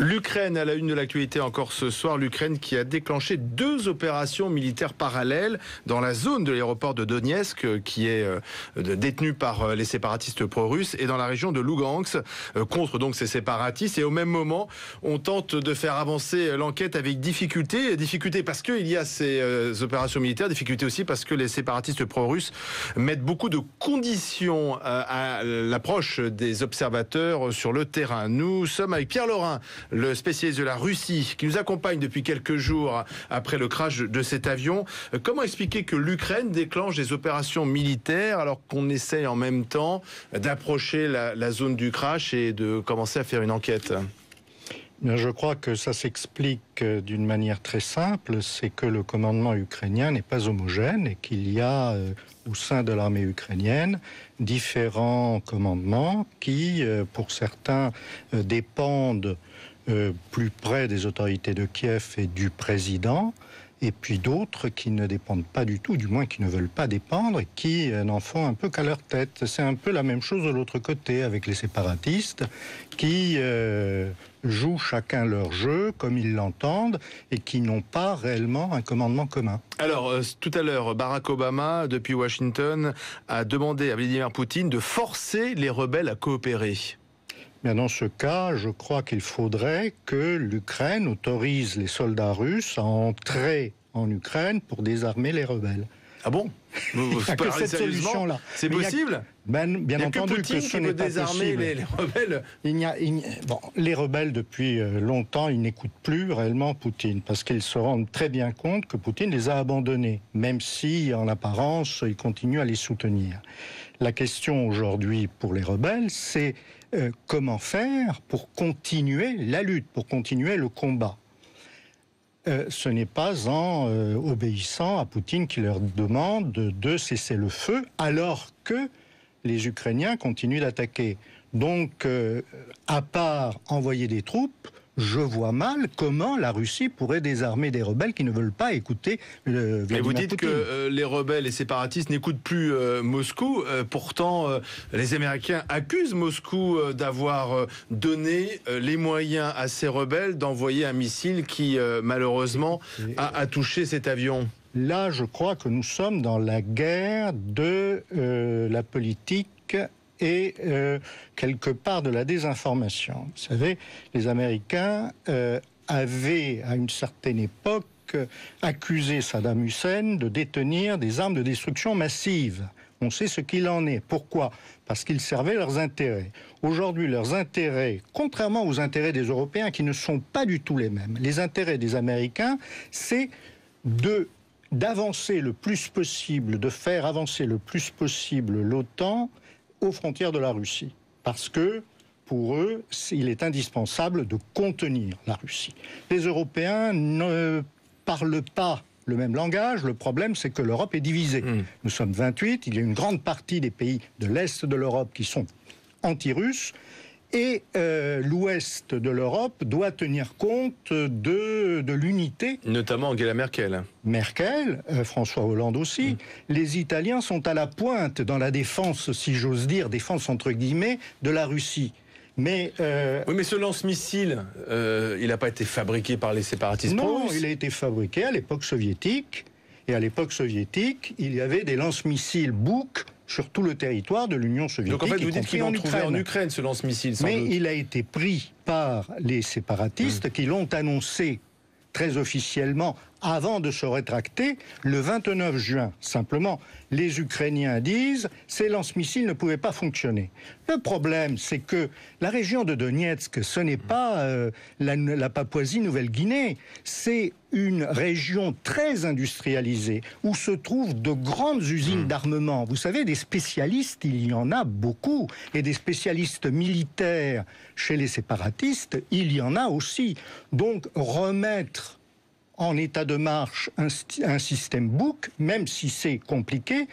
L'Ukraine à la une de l'actualité encore ce soir, l'Ukraine qui a déclenché 2 opérations militaires parallèles dans la zone de l'aéroport de Donetsk qui est détenue par les séparatistes pro-russes et dans la région de Lugansk contre donc ces séparatistes, et au même moment on tente de faire avancer l'enquête avec difficulté parce qu'il y a ces opérations militaires, difficulté aussi parce que les séparatistes pro-russes mettent beaucoup de conditions à l'approche des observateurs sur le terrain. Nous sommes avec Pierre Laurin, le spécialiste de la Russie, qui nous accompagne depuis quelques jours après le crash de cet avion. Comment expliquer que l'Ukraine déclenche des opérations militaires alors qu'on essaye en même temps d'approcher la zone du crash et de commencer à faire une enquête ? Je crois que ça s'explique d'une manière très simple, c'est que le commandement ukrainien n'est pas homogène et qu'il y a au sein de l'armée ukrainienne différents commandements qui, pour certains, dépendent plus près des autorités de Kiev et du président, et puis d'autres qui ne dépendent pas du tout, du moins qui ne veulent pas dépendre, et qui n'en font un peu qu'à leur tête. C'est un peu la même chose de l'autre côté, avec les séparatistes, qui jouent chacun leur jeu, comme ils l'entendent, et qui n'ont pas réellement un commandement commun. Alors, tout à l'heure, Barack Obama, depuis Washington, a demandé à Vladimir Poutine de forcer les rebelles à coopérer. Bien, dans ce cas, je crois qu'il faudrait que l'Ukraine autorise les soldats russes à entrer en Ukraine pour désarmer les rebelles. Ah bon? C'est que cette solution-là. C'est possible? Bien entendu que ce n'est pas possible. Les rebelles. Les rebelles, depuis longtemps, ils n'écoutent plus réellement Poutine, parce qu'ils se rendent très bien compte que Poutine les a abandonnés, même si, en apparence, il continue à les soutenir. La question aujourd'hui pour les rebelles, c'est comment faire pour continuer la lutte, pour continuer le combat. Ce n'est pas en obéissant à Poutine qui leur demande de cesser le feu, alors que les Ukrainiens continuent d'attaquer. Donc, à part envoyer des troupes, je vois mal comment la Russie pourrait désarmer des rebelles qui ne veulent pas écouter Vladimir Poutine. Et vous dites que les rebelles et séparatistes n'écoutent plus Moscou. Pourtant, les Américains accusent Moscou d'avoir donné les moyens à ces rebelles d'envoyer un missile qui, malheureusement, a touché cet avion. Là, je crois que nous sommes dans la guerre de la politique et quelque part de la désinformation. Vous savez, les Américains avaient, à une certaine époque, accusé Saddam Hussein de détenir des armes de destruction massive. On sait ce qu'il en est. Pourquoi ? Parce qu'ils servaient leurs intérêts. Aujourd'hui, leurs intérêts, contrairement aux intérêts des Européens, qui ne sont pas du tout les mêmes, les intérêts des Américains, c'est d'avancer le plus possible, de faire avancer le plus possible l'OTAN aux frontières de la Russie. Parce que, pour eux, il est indispensable de contenir la Russie. Les Européens ne parlent pas le même langage. Le problème, c'est que l'Europe est divisée. Nous sommes 28, il y a une grande partie des pays de l'Est de l'Europe qui sont anti-russes, et l'Ouest de l'Europe doit tenir compte de l'unité. Notamment Angela Merkel. François Hollande aussi. Les Italiens sont à la pointe dans la défense, si j'ose dire, défense entre guillemets, de la Russie. Mais oui, mais ce lance-missile, il n'a pas été fabriqué par les séparatistes pro-russes. Non, il a été fabriqué à l'époque soviétique. Et à l'époque soviétique, il y avait des lance-missiles Buk sur tout le territoire de l'Union soviétique. Donc en fait, vous dites qu'ils l'ont trouvé en Ukraine, ce lance-missile, sans doute. Il a été pris par les séparatistes qui l'ont annoncé très officiellement avant de se rétracter le 29 juin. Simplement, les Ukrainiens disent ces lance-missiles ne pouvaient pas fonctionner. Le problème, c'est que la région de Donetsk, ce n'est pas la Papouasie-Nouvelle-Guinée, c'est une région très industrialisée où se trouvent de grandes usines d'armement. Vous savez, des spécialistes, il y en a beaucoup, et des spécialistes militaires chez les séparatistes, il y en a aussi. Donc, remettre en état de marche un système Buk, même si c'est compliqué,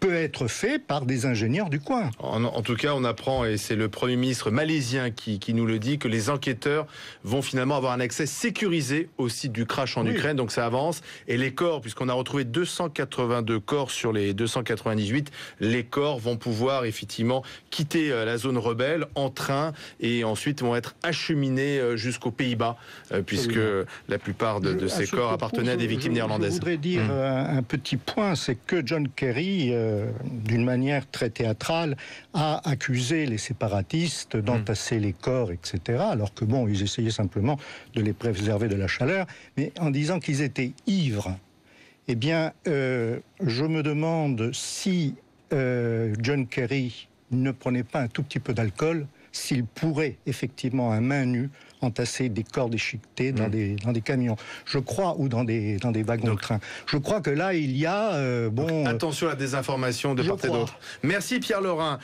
peut être fait par des ingénieurs du coin. En tout cas, on apprend, et c'est le Premier ministre malaisien qui nous le dit, que les enquêteurs vont finalement avoir un accès sécurisé au site du crash en Ukraine, donc ça avance. Et les corps, puisqu'on a retrouvé 282 corps sur les 298, les corps vont pouvoir effectivement quitter la zone rebelle en train et ensuite vont être acheminés jusqu'aux Pays-Bas, puisque la plupart de ces corps appartenaient à des victimes néerlandaises. Je voudrais dire un petit point, c'est que John Kerry, d'une manière très théâtrale, a accusé les séparatistes d'entasser les corps, etc. Alors que bon, ils essayaient simplement de les préserver de la chaleur, mais en disant qu'ils étaient ivres. Eh bien, je me demande si John Kerry ne prenait pas un tout petit peu d'alcool, s'il pourrait effectivement à main nue entasser des corps déchiquetés dans des camions, je crois, ou dans des wagons de train. Je crois que là, il y a... attention à la désinformation de part et d'autre. Merci Pierre Lorrain.